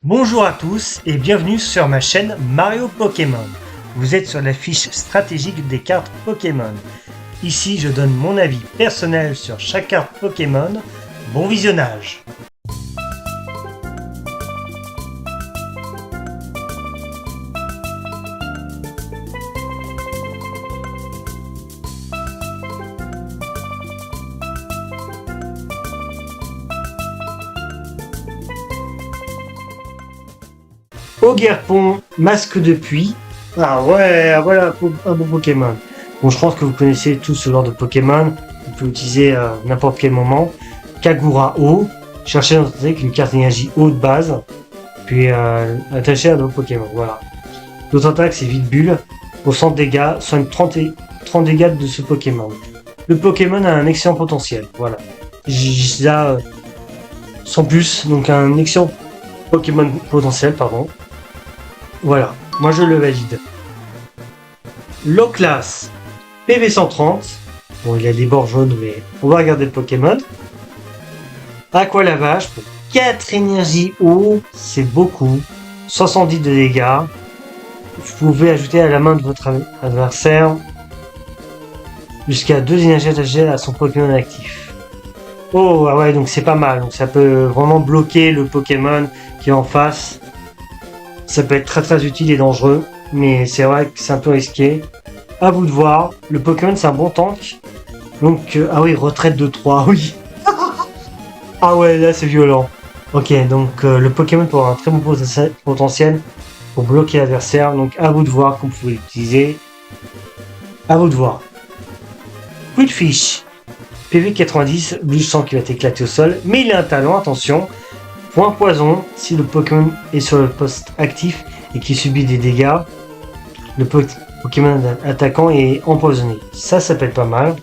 Bonjour à tous et bienvenue sur ma chaîne Mario Pokémon. Vous êtes sur la fiche stratégique des cartes Pokémon. Ici je donne mon avis personnel sur chaque carte Pokémon. Bon visionnage. Ogerpon, masque de pluie. Ah ouais, voilà un bon Pokémon. Bon, je pense que vous connaissez tous ce genre de Pokémon. Vous pouvez l'utiliser à n'importe quel moment. Kagura eau. Cherchez dans votre deck une carte énergie eau de base. Puis attachez à votre Pokémon. Voilà. L'autre attaque, c'est vide bulle. Pour 100 dégâts, soigne 30 dégâts de ce Pokémon. Le Pokémon a un excellent potentiel. Voilà. J'ai là sans plus. Donc un excellent Pokémon potentiel, pardon. Voilà, moi je le valide. Low class, PV 130. Bon, il a des bords jaunes, mais on va regarder le Pokémon. Aqua lavage pour 4 énergies eau, c'est beaucoup. 70 de dégâts. Vous pouvez ajouter à la main de votre adversaire jusqu'à 2 énergies attachées à son Pokémon actif. Oh, ah ouais, donc c'est pas mal. Donc ça peut vraiment bloquer le Pokémon qui est en face. Ça peut être très utile et dangereux, mais c'est vrai que c'est un peu risqué. À vous de voir. Le Pokémon, c'est un bon tank. Donc, ah oui, retraite de 3, oui. Ah ouais, là, c'est violent. Ok, donc le Pokémon peut avoir un très bon potentiel pour bloquer l'adversaire. Donc, à vous de voir comment vous pouvez l'utiliser. À vous de voir. Quillfish. PV 90, lui, je sens qu'il va être éclaté au sol. Mais il a un talent, attention. Point poison, si le Pokémon est sur le poste actif et qu'il subit des dégâts, le Pokémon attaquant est empoisonné. Ça peut être pas mal.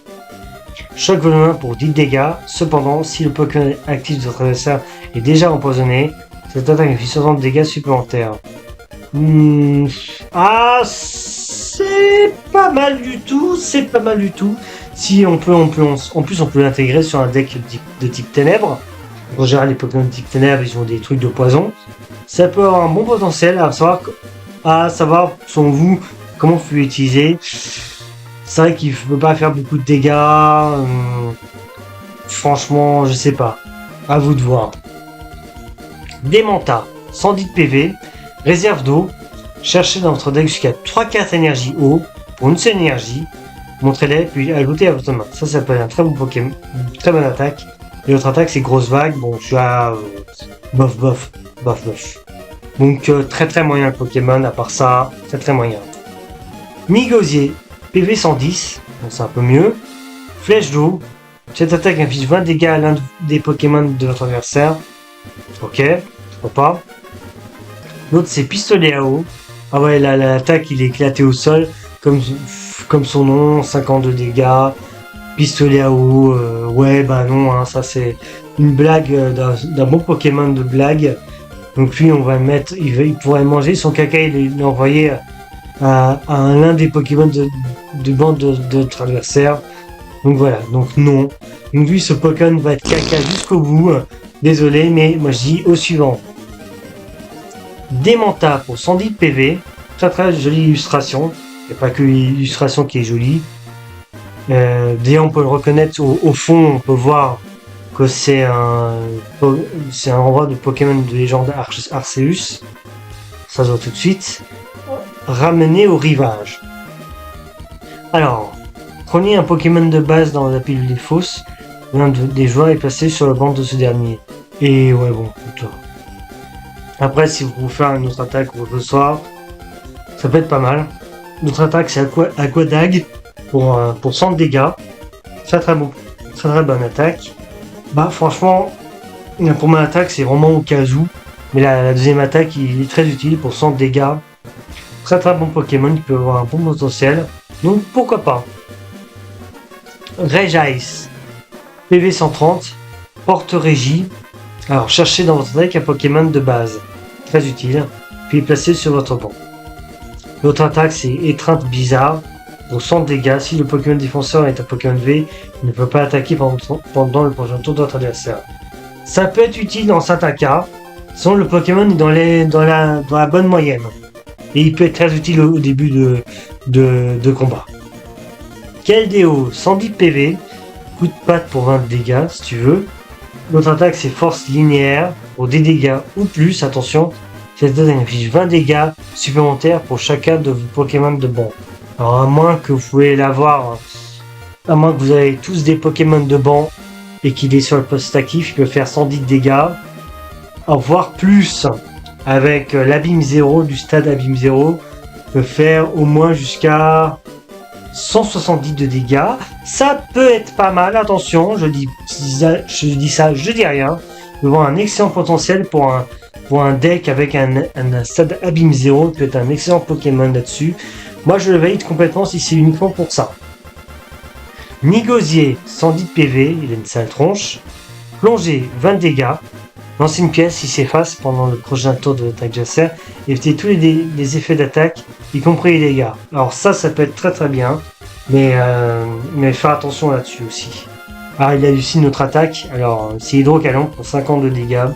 Choc volume pour 10 dégâts. Cependant, si le Pokémon actif de votre adversaire est déjà empoisonné, cette attaque inflige 60 dégâts supplémentaires. Ah, c'est pas mal du tout. Si on peut, en plus on peut l'intégrer sur un deck de type ténèbres. En général, les Pokémon de type ténèbres, ils ont des trucs de poison. Ça peut avoir un bon potentiel à savoir selon vous comment vous pouvez l'utiliser. C'est vrai qu'il ne peut pas faire beaucoup de dégâts. Franchement, je sais pas. À vous de voir. Démenta, 110 de PV, réserve d'eau. Cherchez dans votre deck jusqu'à 3 cartes énergie eau pour une seule énergie. Montrez-les, puis ajoutez à votre main. Ça peut être un très bon Pokémon, une très bonne attaque. Et l'autre attaque, c'est grosse vague. Bon, je suis à bof. Donc, très moyen le Pokémon. À part ça, très moyen. Mi-Gosier, PV 110. Bon, c'est un peu mieux. Flèche d'eau. Cette attaque inflige 20 dégâts à l'un des Pokémon de votre adversaire. Ok, pourquoi pas. L'autre, c'est Pistolet à eau. Ah ouais, l'attaque, il est éclaté au sol. Comme son nom, 52 dégâts. Pistolet à eau, ouais, bah non, hein, ça c'est une blague d'un bon Pokémon de blague. Donc lui, on va le mettre, il pourrait manger son caca et l'envoyer à l'un des Pokémon de bande de notre adversaire. Donc voilà, donc non. Donc lui, ce Pokémon va être caca jusqu'au bout. Désolé, mais moi je dis au suivant. Démenta pour 110 de PV. Très jolie illustration. Il n'y a pas que l'illustration qui est jolie. Déjà on peut le reconnaître au fond, on peut voir que c'est un renvoi de Pokémon de légende Arceus. Ça se voit tout de suite. Ramené au rivage. Alors, prenez un Pokémon de base dans la pile des fosses. L'un des joueurs est placé sur le banc de ce dernier. Et ouais, bon, plutôt. Après, si vous voulez faire une autre attaque ou autre soir, ça peut être pas mal. Notre attaque, c'est Aquadag. Pour 100 dégâts. Très bonne attaque. Bah franchement, pour mon attaque, c'est vraiment au cas où. Mais la deuxième attaque, il est très utile pour 100 dégâts. Très bon Pokémon qui peut avoir un bon potentiel. Donc pourquoi pas. Rage Ice. PV 130. Porte Régie. Alors cherchez dans votre deck un Pokémon de base. Très utile. Puis placez sur votre banc. L'autre attaque, c'est Étreinte Bizarre. Pour 100 dégâts, si le Pokémon défenseur est un Pokémon V, il ne peut pas attaquer pendant le prochain tour de votre adversaire. Ça peut être utile dans certains cas, Sinon, le Pokémon est dans la bonne moyenne. Et il peut être très utile au début de combat. Keldeo, 110 PV, coup de patte pour 20 dégâts si tu veux. L'autre attaque c'est force linéaire pour des dégâts ou plus, attention. Cette attaque inflige 20 dégâts supplémentaires pour chacun de vos Pokémon de banc. Alors à moins que vous pouvez l'avoir, à moins que vous avez tous des Pokémon de banc et qu'il est sur le poste actif, il peut faire 110 dégâts, voire plus. Avec l'abîme 0 du stade abîme 0, peut faire au moins jusqu'à 170 de dégâts. Ça peut être pas mal, attention, je dis rien. Il peut avoir un excellent potentiel pour un deck avec un stade abîme 0, peut être un excellent Pokémon là-dessus. Moi je le valide complètement si c'est uniquement pour ça. Nigosier, 110 de PV, il a une sale tronche. Plongée, 20 dégâts. Lancer une pièce, il s'efface pendant le prochain tour de l'attaque adversaire, éviter tous les effets d'attaque, y compris les dégâts. Alors ça peut être très très bien, mais faire attention là-dessus aussi. Alors il a aussi notre attaque, alors c'est Hydrocanon pour 50 de dégâts.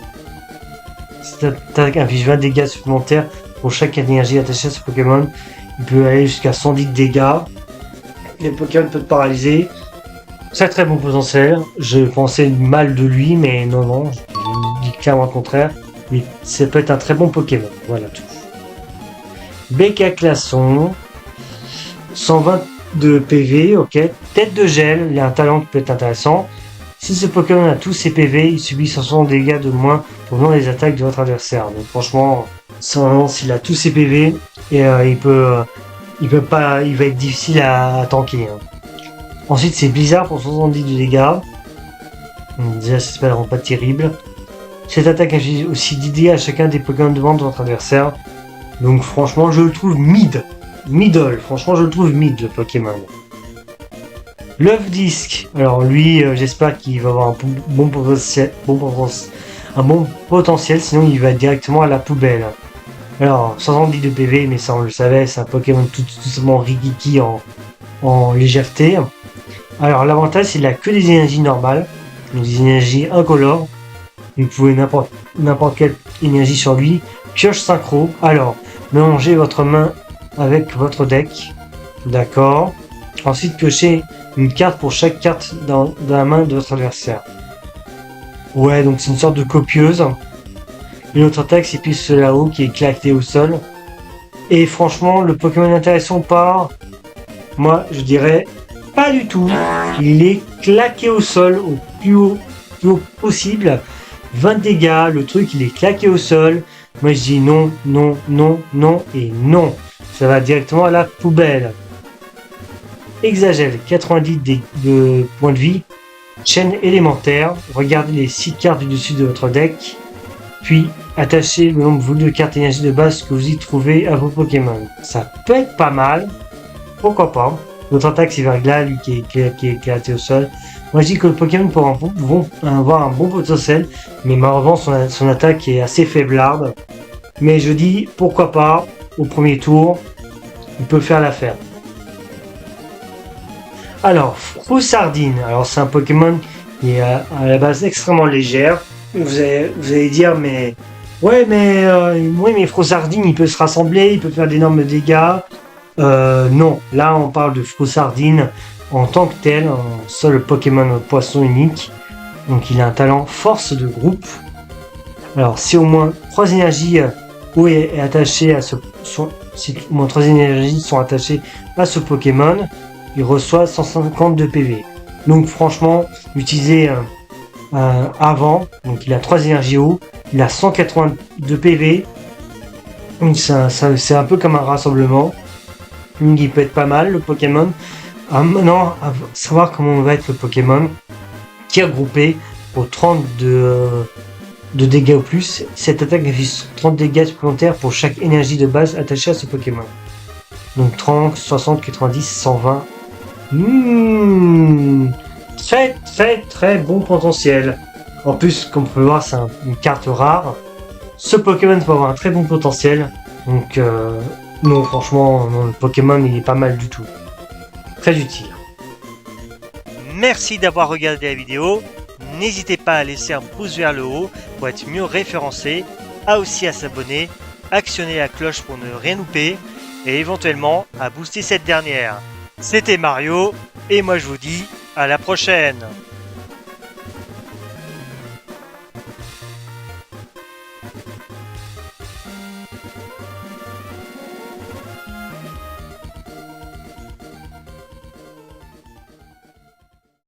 Cette attaque inflige 20 dégâts supplémentaires pour chaque énergie attachée à ce Pokémon. Il peut aller jusqu'à 110 de dégâts. Les Pokémon peuvent paralyser. C'est très bon potentiel. Je pensais mal de lui, mais non. Je dis clairement le contraire. Mais ça peut être un très bon Pokémon. Voilà tout. Béca Classon. 120 de PV, ok. Tête de gel, il a un talent qui peut être intéressant. Si ce Pokémon a tous ses PV, il subit 160 dégâts de moins provenant des attaques de votre adversaire. Donc franchement, s'il a tous ses PV, et il va être difficile à tanker. Hein. Ensuite, c'est Blizzard pour 70 de dégâts. Donc, déjà, ça s'appelle pas terrible. Cette attaque inflige aussi 10 dégâts à chacun des Pokémon devant de votre adversaire. Donc, franchement, je le trouve middle. Franchement, je le trouve mid, le Pokémon. L'œuf disque. Alors, lui, j'espère qu'il va avoir un bon potentiel, sinon il va directement à la poubelle. Alors, 70 de PV, mais ça, on le savait, c'est un Pokémon tout simplement Rigiki en légèreté. Alors l'avantage c'est qu'il a que des énergies normales, donc des énergies incolores. Vous pouvez n'importe quelle énergie sur lui. Pioche synchro. Alors, mélangez votre main avec votre deck. D'accord. Ensuite, piochez une carte pour chaque carte dans la main de votre adversaire. Ouais, donc c'est une sorte de copieuse. Une autre attaque, c'est plus là-haut qui est claqué au sol. Et franchement, le Pokémon intéressant part. Moi, je dirais pas du tout. Il est claqué au sol au plus haut possible. 20 dégâts, le truc il est claqué au sol. Moi je dis non et non. Ça va directement à la poubelle. Exagèle, 90 de points de vie. Chaîne élémentaire. Regardez les 6 cartes du dessus de votre deck. Puis attachez le nombre voulu de cartes énergie de base que vous y trouvez à vos Pokémon. Ça peut être pas mal. Pourquoi pas. Notre attaque c'est Verglas, lui qui est éclaté au sol. Moi je dis que le Pokémon pourra avoir un bon potentiel, mais malheureusement son attaque est assez faiblarde. Mais je dis pourquoi pas, au premier tour, il peut faire l'affaire. Alors, Froussardine, alors c'est un Pokémon qui est à la base extrêmement légère. Vous allez dire mais mais Froussardine il peut se rassembler, il peut faire d'énormes dégâts. Non, là on parle de Froussardine en tant que tel, un seul Pokémon poisson unique. Donc il a un talent force de groupe. Alors si au moins 3 énergies est attachée à si au moins 3 énergies sont attachées à ce Pokémon, il reçoit 150 de PV. Donc franchement, utilisez avant, donc il a 3 énergies haut, il a 180 de PV. Donc c'est un peu comme un rassemblement. Il peut être pas mal le Pokémon. Maintenant, à savoir comment va être le Pokémon qui est regroupé pour 30 de dégâts ou plus. Cette attaque inflige 30 dégâts supplémentaires pour chaque énergie de base attachée à ce Pokémon. Donc 30, 60, 90, 120. Très bon potentiel. En plus, comme vous pouvez voir, c'est une carte rare. Ce Pokémon peut avoir un très bon potentiel. Donc non, franchement, le Pokémon il est pas mal du tout. Très utile. Merci d'avoir regardé la vidéo. N'hésitez pas à laisser un pouce vers le haut pour être mieux référencé. a aussi à s'abonner, actionner la cloche pour ne rien louper et éventuellement à booster cette dernière. C'était Mario et moi je vous dis à la prochaine.